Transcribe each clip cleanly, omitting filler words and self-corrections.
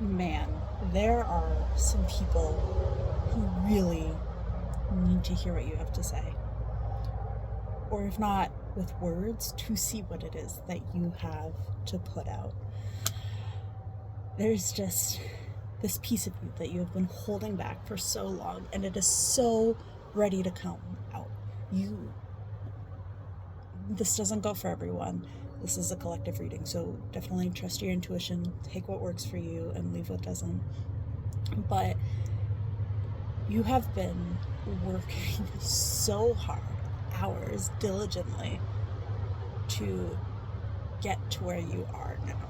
man, there are some people who really need to hear what you have to say. Or if not with words, to see what it is that you have to put out. There's just this piece of you that you have been holding back for so long, and it is so ready to come out. This doesn't go for everyone. This is a collective reading, so definitely trust your intuition, take what works for you and leave what doesn't. But you have been working so hard, hours, diligently, to get to where you are now.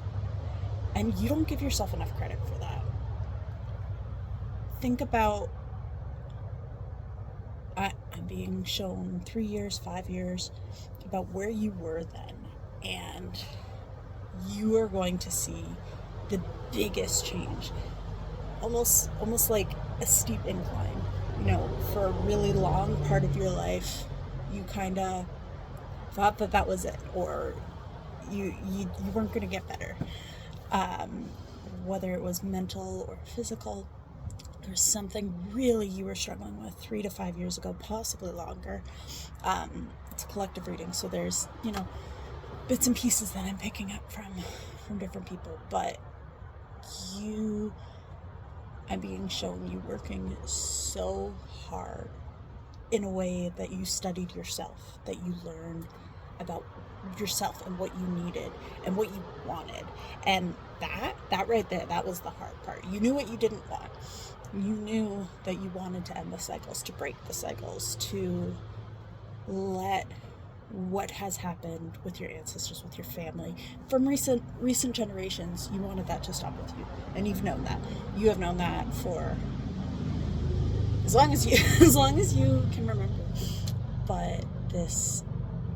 And you don't give yourself enough credit for that. Think about, I'm being shown 3 years, 5 years, about where you were then. And you are going to see the biggest change. Almost like a steep incline. For a really long part of your life, you kind of thought that was it, or you weren't going to get better. Whether it was mental or physical, there's something really you were struggling with 3 to 5 years ago, possibly longer. It's a collective reading, so there's, bits and pieces that I'm picking up from different people, but I'm being shown you working so hard in a way that you studied yourself, that you learned about yourself and what you needed and what you wanted. And that right there, that was the hard part. You knew what you didn't want. You knew that you wanted to end the cycles, to break the cycles, to let what has happened with your ancestors, with your family, from recent generations, you wanted that to stop with you. And you've known that. You have known that for as long as you can remember. But this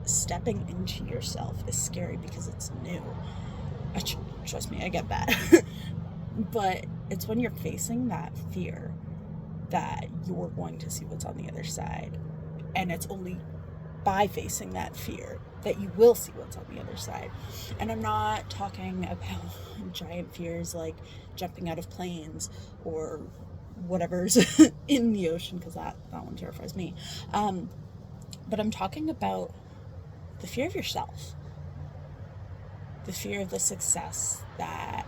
stepping into yourself is scary because it's new. Trust me, I get that. But it's when you're facing that fear that you're going to see what's on the other side. And it's only by facing that fear that you will see what's on the other side. And I'm not talking about giant fears like jumping out of planes or whatever's in the ocean, because that one terrifies me. But I'm talking about the fear of yourself, the fear of the success that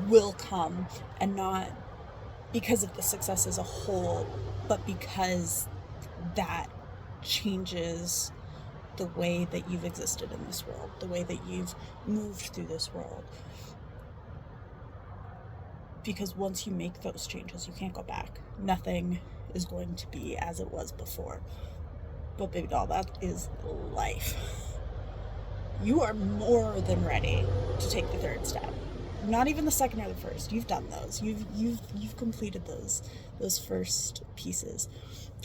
will come, and not because of the success as a whole, but because that changes the way that you've existed in this world, the way that you've moved through this world. Because once you make those changes, you can't go back. Nothing is going to be as it was before. But baby doll, that is life. You are more than ready to take the third step. Not even the second or the first. You've done those. You've completed those first pieces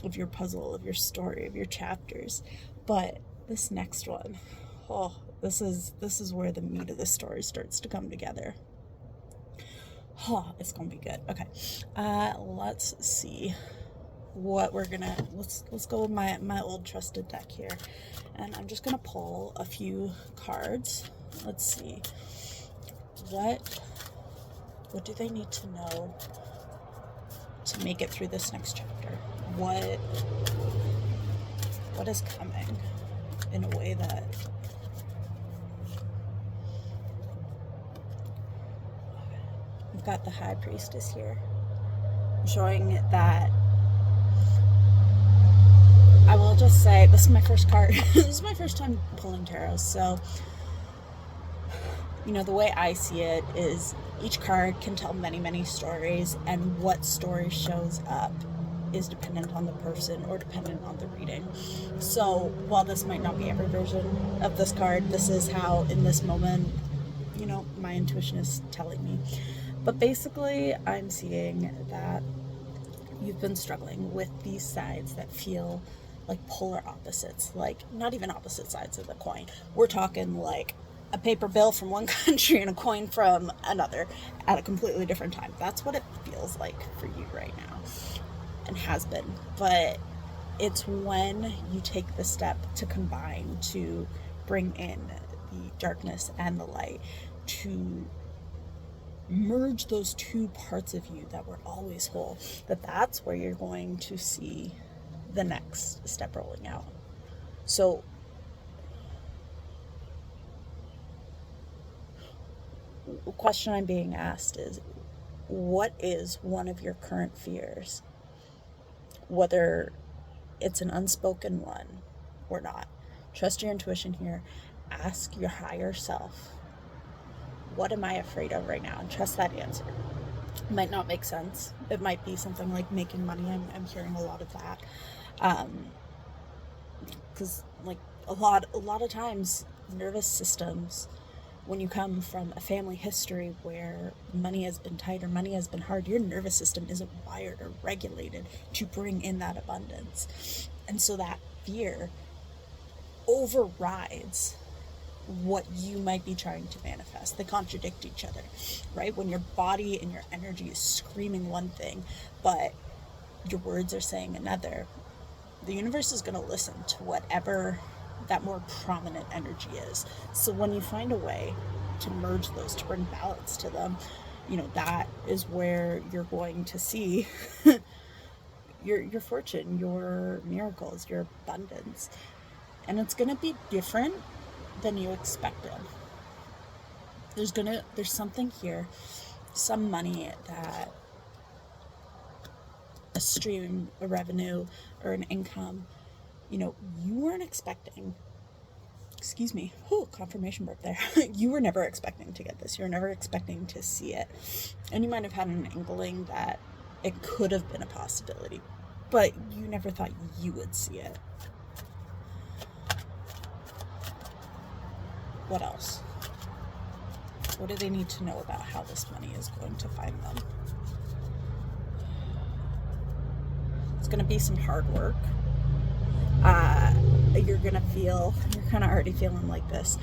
of your puzzle, of your story, of your chapters. But this next one, this is where the meat of the story starts to come together. It's gonna be good. Okay, let's see what we're gonna. Let's go with my old trusted deck here, and I'm just gonna pull a few cards. Let's see. What do they need to know to make it through this next chapter? What is coming in a way that we've got the High Priestess here, showing that, I will just say, this is my first card. This is my first time pulling tarot, so the way I see it is each card can tell many, many stories, and what story shows up is dependent on the person or dependent on the reading. So while this might not be every version of this card, this is how in this moment, my intuition is telling me. But basically, I'm seeing that you've been struggling with these sides that feel like polar opposites, like not even opposite sides of the coin. We're talking like a paper bill from one country and a coin from another at a completely different time. That's what it feels like for you right now, and has been. But it's when you take the step to combine, to bring in the darkness and the light, to merge those two parts of you that were always whole, that's where you're going to see the next step rolling out. So the question I'm being asked is, what is one of your current fears? Whether it's an unspoken one or not. Trust your intuition here. Ask your higher self, what am I afraid of right now? And trust that answer. It might not make sense. It might be something like making money. I'm hearing a lot of that. Because like a lot of times, nervous systems, when you come from a family history where money has been tight or money has been hard, your nervous system isn't wired or regulated to bring in that abundance. And so that fear overrides what you might be trying to manifest. They contradict each other, right? When your body and your energy is screaming one thing, but your words are saying another, the universe is going to listen to whatever that more prominent energy is. So when you find a way to merge those, to bring balance to them, that is where you're going to see your fortune, your miracles, your abundance. And it's going to be different than you expected. There's something here, some money, that a stream, a revenue, or an income, you weren't expecting. Excuse me. Confirmation burp there. You were never expecting to get this. You were never expecting to see it. And you might have had an inkling that it could have been a possibility, but you never thought you would see it. What else? What do they need to know about how this money is going to find them? It's going to be some hard work. You're going to feel, you're kind of already feeling like this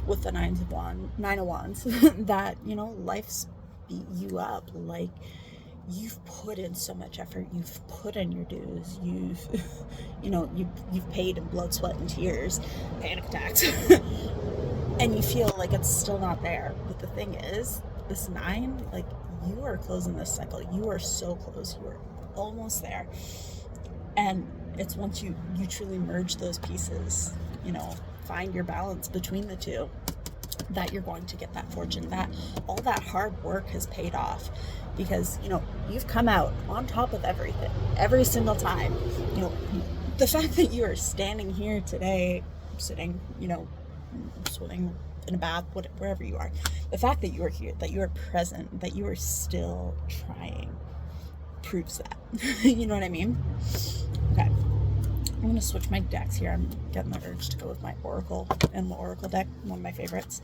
with the Nine of Wands, that, life's beat you up. Like, you've put in so much effort, you've put in your dues, you've paid in blood, sweat, and tears, panic attacks, and you feel like it's still not there. But the thing is, this 9, like, you are closing this cycle. You are so close. You are almost there. And it's once you truly merge those pieces, find your balance between the two, that you're going to get that fortune, that all that hard work has paid off. Because, you've come out on top of everything, every single time. The fact that you are standing here today, sitting, swimming in a bath, wherever you are, the fact that you are here, that you are present, that you are still trying, proves that. You know what I mean? Okay. I'm going to switch my decks here. I'm getting the urge to go with my Oracle and the Oracle deck, one of my favorites.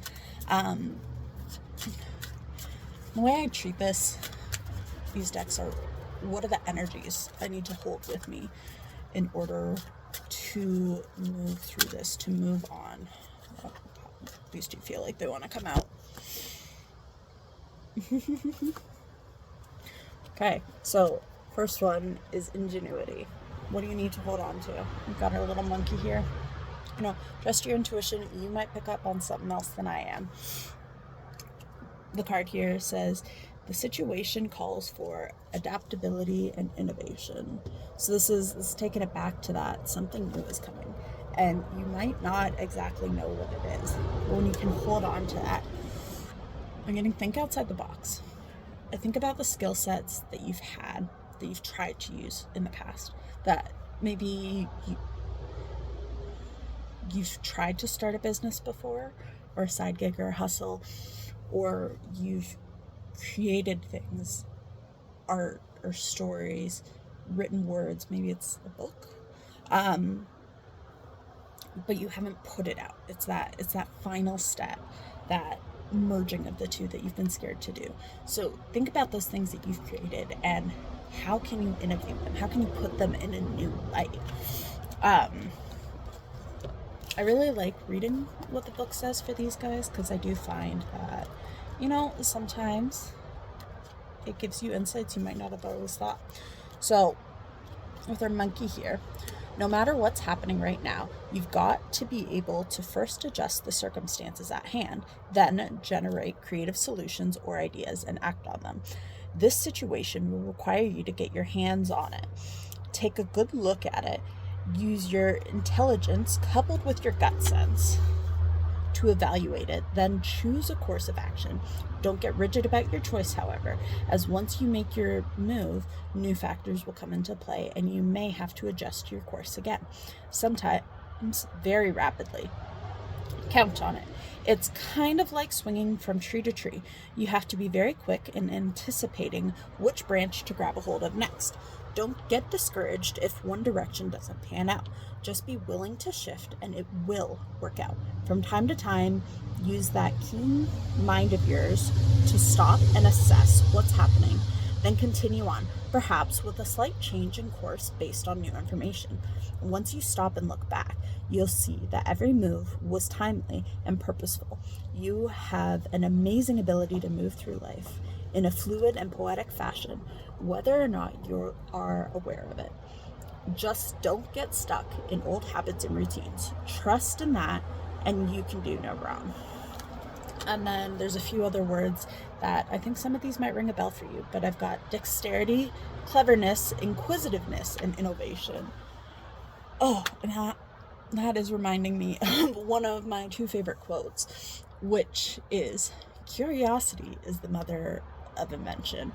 The way I treat these decks are, what are the energies I need to hold with me in order to move through this, to move on? Oh, these two feel like they want to come out. Okay, so first one is ingenuity. What do you need to hold on to? We've got our little monkey here. Trust your intuition. You might pick up on something else than I am. The card here says, the situation calls for adaptability and innovation. So this is taking it back to that. Something new is coming. And you might not exactly know what it is. But when you can hold on to that, I'm going to think outside the box. I think about the skill sets that you've had, that you've tried to use in the past, that maybe you've tried to start a business before, or a side gig or a hustle, or you've created things, art or stories, written words, maybe it's a book, but you haven't put it out. It's that final step, that merging of the two that you've been scared to do. So think about those things that you've created and how can you innovate them? How can you put them in a new light? I really like reading what the book says for these guys, because I do find that, sometimes it gives you insights you might not have always thought. So with our monkey here, No matter what's happening right now, you've got to be able to first adjust the circumstances at hand, then generate creative solutions or ideas and act on them. This situation will require you to get your hands on it. Take a good look at it. Use your intelligence coupled with your gut sense to evaluate it, then choose a course of action. Don't get rigid about your choice, however, as once you make your move, new factors will come into play and you may have to adjust your course again, sometimes very rapidly. Count on it. It's kind of like swinging from tree to tree. You have to be very quick in anticipating which branch to grab a hold of next. Don't get discouraged if one direction doesn't pan out. Just be willing to shift and it will work out. From time to time, use that keen mind of yours to stop and assess what's happening, then continue on, perhaps with a slight change in course based on new information. Once you stop and look back, you'll see that every move was timely and purposeful. You have an amazing ability to move through life in a fluid and poetic fashion, whether or not you are aware of it. Just don't get stuck in old habits and routines. Trust in that, and you can do no wrong. And then there's a few other words that I think some of these might ring a bell for you, but I've got dexterity, cleverness, inquisitiveness, and innovation. Oh, and that is reminding me of one of my two favorite quotes, which is, curiosity is the mother of invention.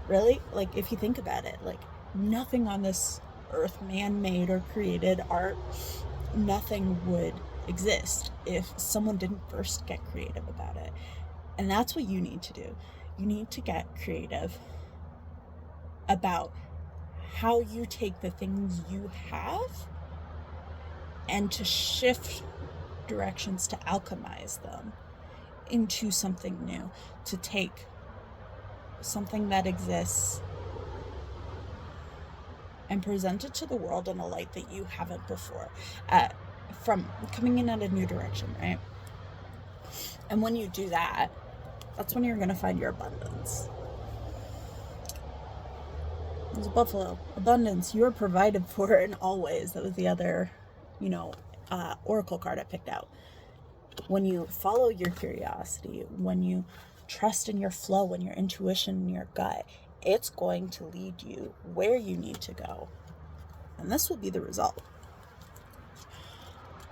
Really? Like, if you think about it, like, nothing on this earth, man-made or created art, nothing would exist if someone didn't first get creative about it. And that's what you need to do. You need to get creative about how you take the things you have and to shift directions to alchemize them into something new, to take something that exists and present it to the world in a light that you haven't before, from coming in at a new direction, right? And when you do that, that's when you're going to find your abundance. There's a buffalo. Abundance, you are provided for in all ways. That was the other, oracle card I picked out. When you follow your curiosity, when you trust in your flow and your intuition and your gut, it's going to lead you where you need to go. And this will be the result.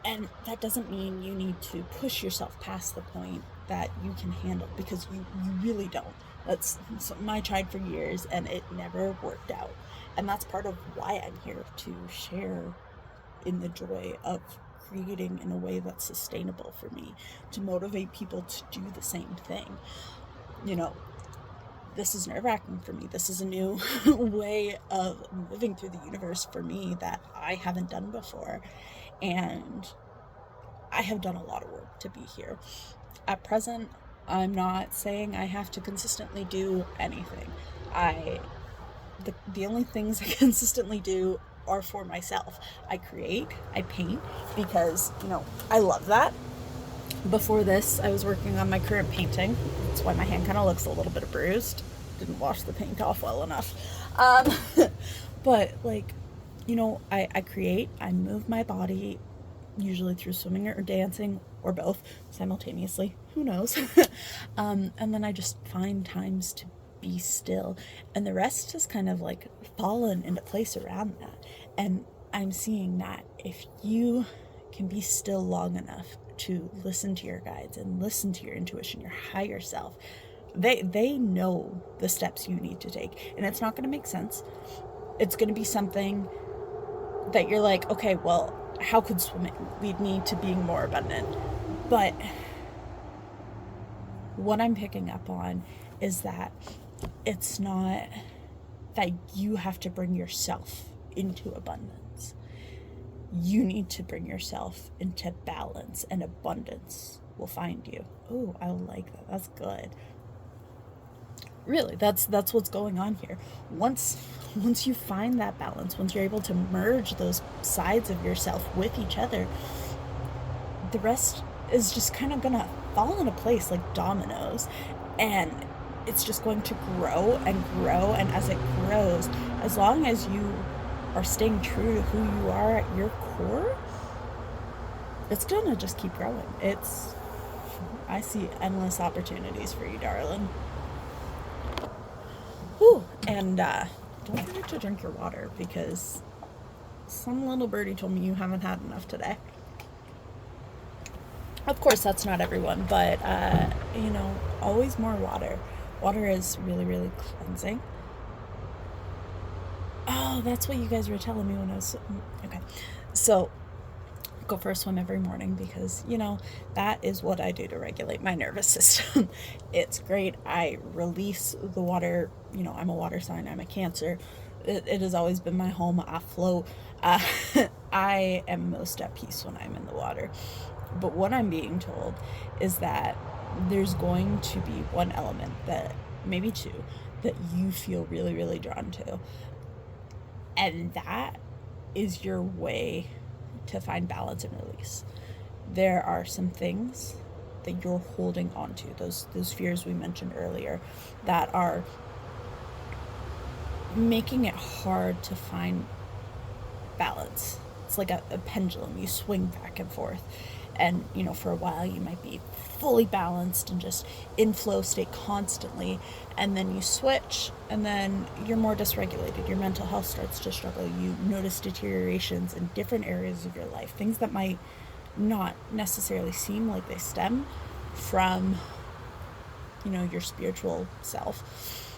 And that doesn't mean you need to push yourself past the point that you can handle, because you really don't. That's something I tried for years and it never worked out. And that's part of why I'm here, to share in the joy of creating in a way that's sustainable for me, to motivate people to do the same thing. This is nerve-wracking for me. This is a new way of moving through the universe for me that I haven't done before. And I have done a lot of work to be here. At present, I'm not saying I have to consistently do anything. The only things I consistently do are for myself. I create, I paint, because, I love that. Before this, I was working on my current painting. That's why my hand kind of looks a little bit bruised. Didn't wash the paint off well enough. But I create, I move my body, usually through swimming or dancing or both simultaneously. Who knows? And then I just find times to be still. And the rest has kind of fallen into place around that. And I'm seeing that if you can be still long enough to listen to your guides and listen to your intuition, your higher self, they know the steps you need to take. And it's not going to make sense. It's going to be something that you're like, okay, well, how could swimming lead me to being more abundant? But what I'm picking up on is that it's not that you have to bring yourself into abundance. You need to bring yourself into balance, and abundance will find you. Oh, I like that. That's good. Really, that's what's going on here. Once you find that balance, once you're able to merge those sides of yourself with each other, the rest is just kind of gonna fall into place like dominoes, and it's just going to grow and grow. And as it grows, as long as you are staying true to who you are at your core, it's gonna just keep growing. I see endless opportunities for you, darling. Whew. And don't forget to drink your water, because some little birdie told me you haven't had enough today. Of course, that's not everyone, but always more water. Water is really, really cleansing. Oh, that's what you guys were telling me when I was... Okay. So, go for a swim every morning, because, that is what I do to regulate my nervous system. It's great. I release the water. I'm a water sign. I'm a Cancer. It has always been my home. I float. I am most at peace when I'm in the water. But what I'm being told is that there's going to be one element, that maybe two, that you feel really, really drawn to. And that is your way to find balance and release. There are some things that you're holding on to, those fears we mentioned earlier, that are making it hard to find balance. It's like a pendulum. You swing back and forth. And, for a while you might be fully balanced and just in flow state constantly. And then you switch, and then you're more dysregulated. Your mental health starts to struggle. You notice deteriorations in different areas of your life, things that might not necessarily seem like they stem from, your spiritual self.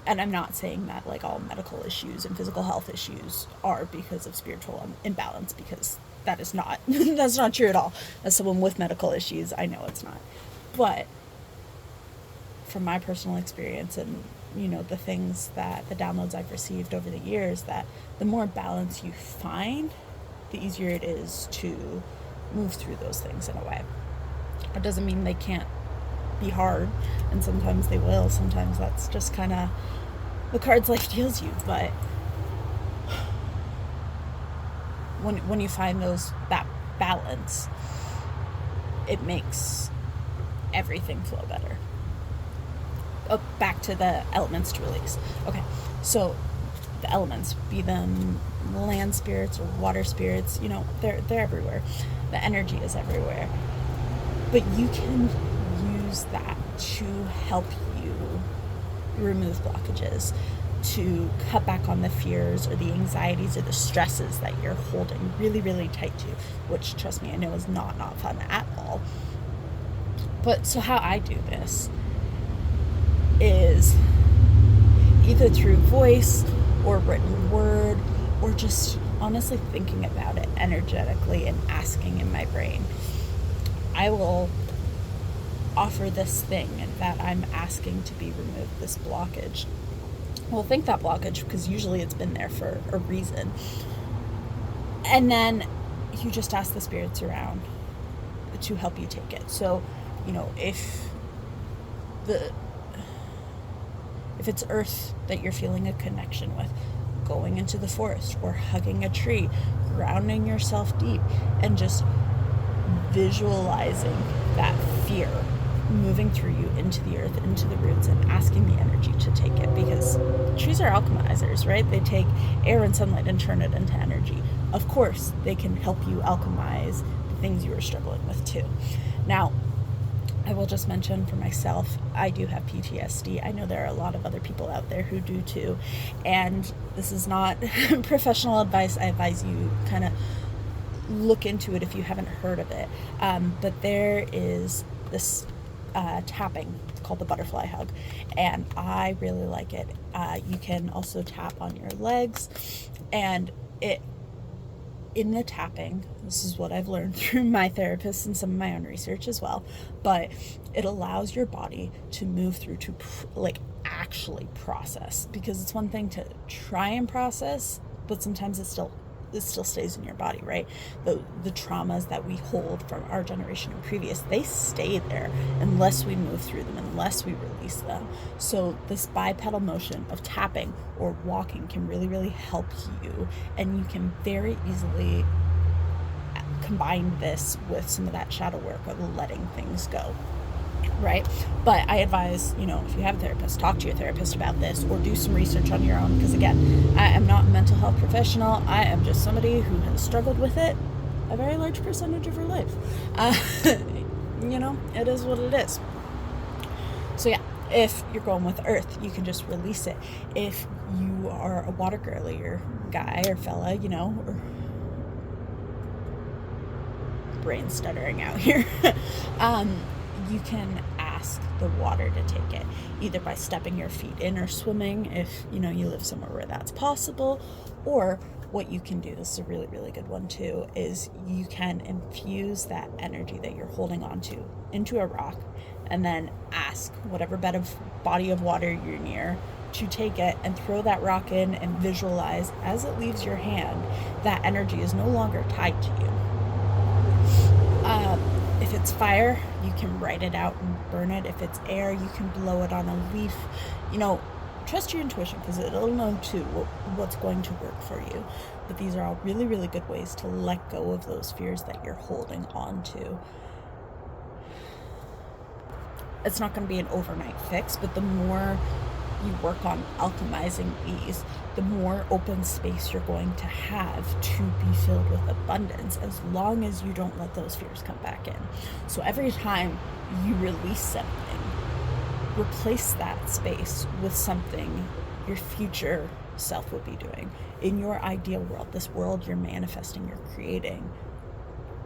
And I'm not saying that like all medical issues and physical health issues are because of spiritual imbalance, because that is not, that's not true at all. As someone with medical issues, I know it's not. But from my personal experience and, the things the downloads I've received over the years, that the more balance you find, the easier it is to move through those things in a way. It doesn't mean they can't be hard, and sometimes they will. Sometimes that's just kind of the cards life deals you. But when you find that balance, it makes everything flow better. Oh, back to the elements to release. Okay, so the elements, be them land spirits or water spirits, they're everywhere. The energy is everywhere. But you can use that to help you remove blockages, to cut back on the fears or the anxieties or the stresses that you're holding really, really tight to, which, trust me, I know is not fun at all. But so how I do this is either through voice or written word, or just honestly thinking about it energetically and asking in my brain. I will offer this thing that I'm asking to be removed, this blockage. Well, think that blockage, because usually it's been there for a reason. And then you just ask the spirits around to help you take it. So, if it's earth that you're feeling a connection with, going into the forest or hugging a tree, grounding yourself deep, and just visualizing that fear moving through you into the earth, into the roots, and asking the energy to take it, because trees are alchemizers, right? They take air and sunlight and turn it into energy. Of course, they can help you alchemize the things you are struggling with too. Now, I will just mention for myself, I do have PTSD. I know there are a lot of other people out there who do too, and this is not professional advice. I advise you kind of look into it if you haven't heard of it. But there is this tapping. It's called the butterfly hug, and I really like it. You can also tap on your legs, and in the tapping, this is what I've learned through my therapist and some of my own research as well, but it allows your body to move through to actually process, because it's one thing to try and process, but sometimes it still stays in your body, right? The traumas that we hold from our generation and previous, they stay there unless we move through them, unless we release them. So this bipedal motion of tapping or walking can really, really help you, and you can very easily combine this with some of that shadow work of letting things go. right? But I advise, if you have a therapist, talk to your therapist about this, or do some research on your own, because again, I am not a mental health professional. I am just somebody who has struggled with it a very large percentage of her life. It is what it is. So yeah, if you're going with earth, you can just release it. If you are a water girly or guy or fella, or brain stuttering out here, you can ask the water to take it, either by stepping your feet in or swimming if you live somewhere where that's possible. Or what you can do, this is a really, really good one too, is you can infuse that energy that you're holding on to into a rock, and then ask whatever body of water you're near to take it and throw that rock in, and visualize as it leaves your hand that energy is no longer tied to you. If it's fire, you can write it out and burn it. If it's air, you can blow it on a leaf. Trust your intuition, because it'll know too what's going to work for you. But these are all really, really good ways to let go of those fears that you're holding on to. It's not going to be an overnight fix, but the more you work on alchemizing these, the more open space you're going to have to be filled with abundance, as long as you don't let those fears come back in. So every time you release something, replace that space with something your future self would be doing. In your ideal world, this world you're manifesting, you're creating,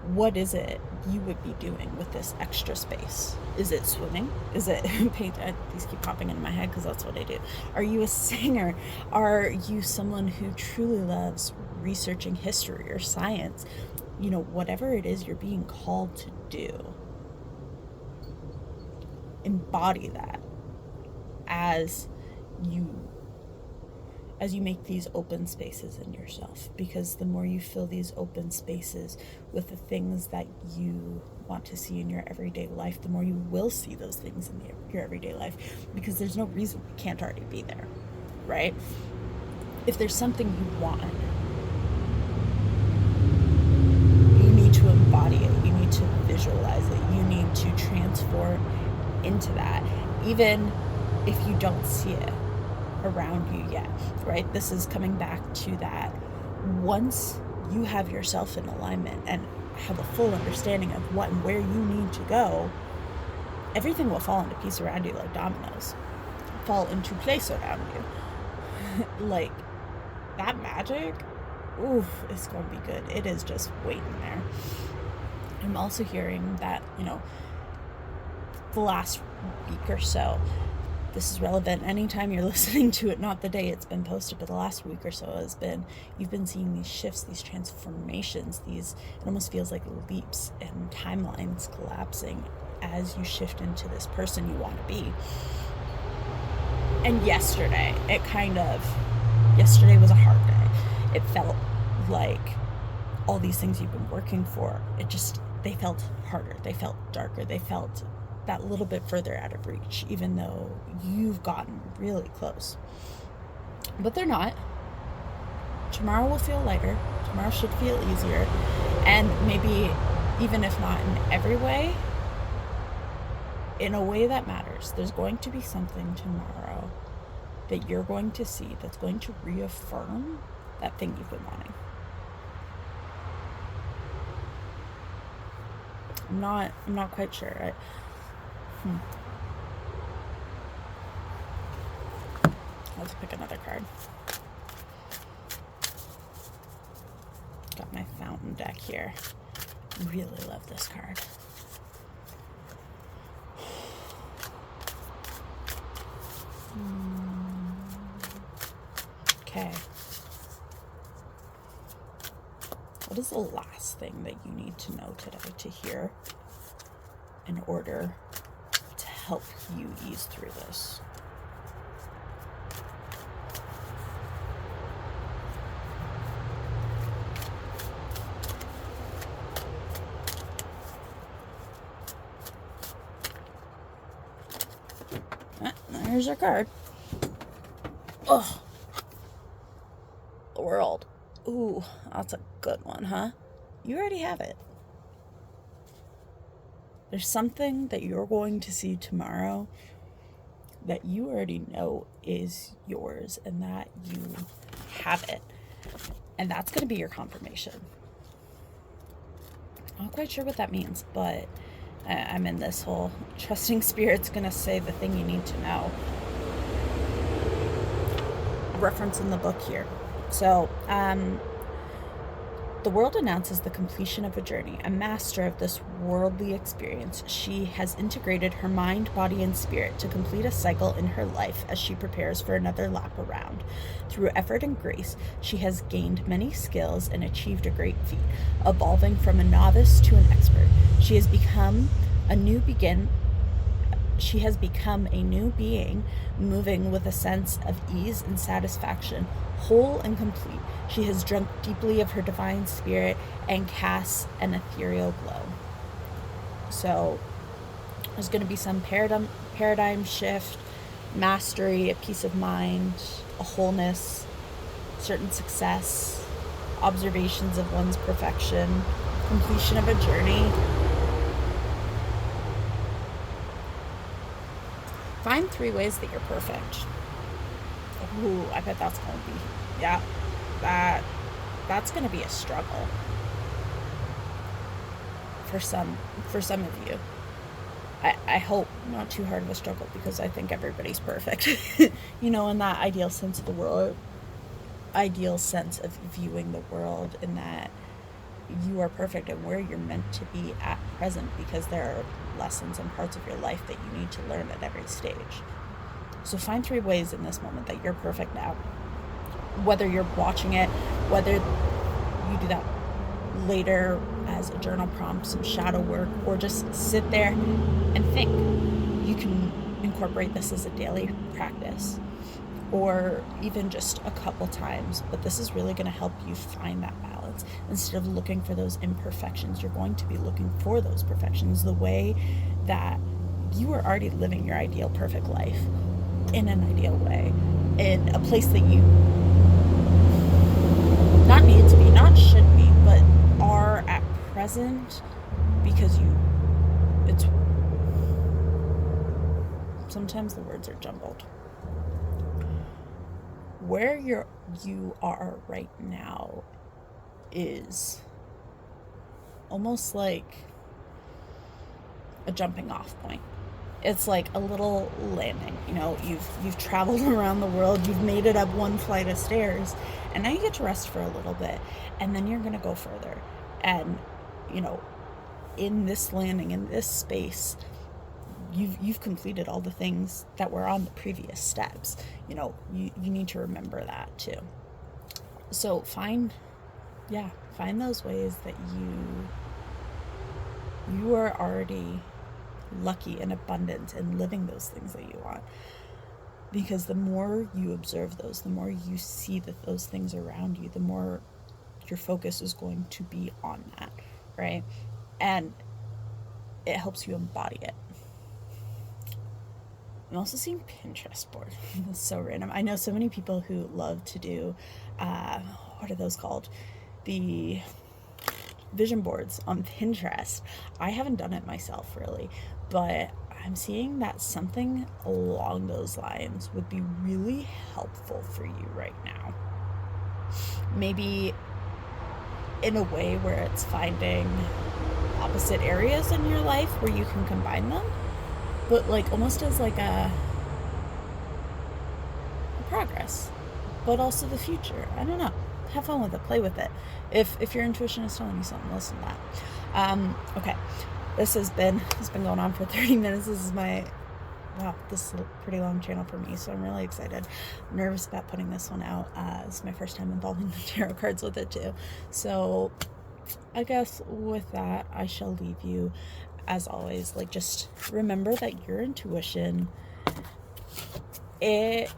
what is it you would be doing with this extra space? Is it swimming? Is it paint? These keep popping into my head because that's what I do. Are you a singer? Are you someone who truly loves researching history or science? Whatever it is you're being called to do, embody that as you make these open spaces in yourself, because the more you fill these open spaces with the things that you want to see in your everyday life, the more you will see those things in your everyday life, because there's no reason it can't already be there, right? If there's something you want, you need to embody it, you need to visualize it, you need to transform into that, even if you don't see it around you yet, right? This is coming back to that. Once you have yourself in alignment and have a full understanding of what and where you need to go, everything will fall into place around you like dominoes. Fall into place around you. Like that magic, oof, it's going to be good. It is just waiting there. I'm also hearing that, the last week or so, this is relevant anytime you're listening to it, not the day it's been posted, but the last week or so you've been seeing these shifts, these transformations, it almost feels like leaps and timelines collapsing as you shift into this person you want to be. And yesterday was a hard day. It felt like all these things you've been working for, they felt harder, they felt darker, they felt that little bit further out of reach, even though you've gotten really close. But they're not. Tomorrow will feel lighter. Tomorrow should feel easier. And maybe, even if not in every way, in a way that matters, there's going to be something tomorrow that you're going to see that's going to reaffirm that thing you've been wanting. I'm not quite sure. Let's pick another card. Got my fountain deck here. Really love this card. Okay. What is the last thing that you need to know today to hear in order to help you ease through this? There's your card. Oh, the world. Ooh, that's a good one, huh? You already have it. There's something that you're going to see tomorrow that you already know is yours and that you have it. And that's going to be your confirmation. I'm not quite sure what that means, but I'm in this whole trusting spirit's going to say the thing you need to know. Reference in the book here. So, the world announces the completion of a journey, a master of this worldly experience. She has integrated her mind, body, and spirit to complete a cycle in her life as she prepares for another lap around. Through effort and grace, she has gained many skills and achieved a great feat, evolving from a novice to an expert. She has become a new being, moving with a sense of ease and satisfaction, whole and complete. She has drunk deeply of her divine spirit and casts an ethereal glow. So there's going to be some paradigm shift, mastery, a peace of mind, a wholeness, certain success, observations of one's perfection, completion of a journey. Find 3 ways that you're perfect. Ooh, I bet that's going to be, that's going to be a struggle for some of you. I hope not too hard of a struggle, because I think everybody's perfect. In that ideal sense of the world, ideal sense of viewing the world, in that you are perfect and where you're meant to be at present, because there are lessons and parts of your life that you need to learn at every stage. So find 3 ways in this moment that you're perfect now. Whether you're watching it, whether you do that later as a journal prompt, some shadow work, or just sit there and think. You can incorporate this as a daily practice, or even just a couple times, but this is really going to help you find that balance. Instead of looking for those imperfections, you're going to be looking for those perfections, the way that you are already living your ideal perfect life in an ideal way, in a place that you not need to be, not should be, but are at present, because it's sometimes the words are jumbled. Where you are right now is almost like a jumping off point. It's like a little landing. You've traveled around the world, you've made it up one flight of stairs, and now you get to rest for a little bit, and then you're going to go further. And in this landing, in this space, you've completed all the things that were on the previous steps. You need to remember that too. So find those ways that you are already lucky and abundant and living those things that you want. Because the more you observe those, the more you see those things around you, the more your focus is going to be on that, right? And it helps you embody it. I'm also seeing Pinterest board. It's so random. I know so many people who love to do, what are those called? The vision boards on Pinterest. I haven't done it myself, really, but I'm seeing that something along those lines would be really helpful for you right now. Maybe in a way where it's finding opposite areas in your life where you can combine them, but like almost as like a progress, but also the future. I don't know. Have fun with it. Play with it. If your intuition is telling you something, listen to that. Okay. This has been going on for 30 minutes. This is this is a pretty long channel for me, so I'm really excited. I'm nervous about putting this one out. This is my first time involving the tarot cards with it too. So I guess with that, I shall leave you. As always, just remember that your intuition, it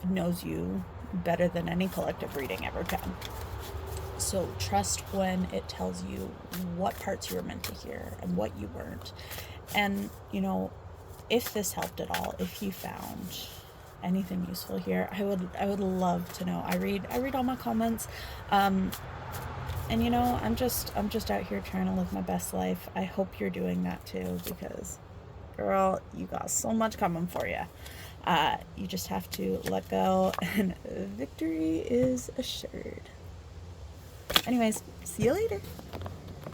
knows you better than any collective reading ever can. So trust when it tells you what parts you were meant to hear and what you weren't. And, if this helped at all, if you found anything useful here, I would love to know. I read all my comments. And you know, I'm just out here trying to live my best life. I hope you're doing that too, because girl, you got so much coming for you. You just have to let go, and victory is assured. Anyways, see you later.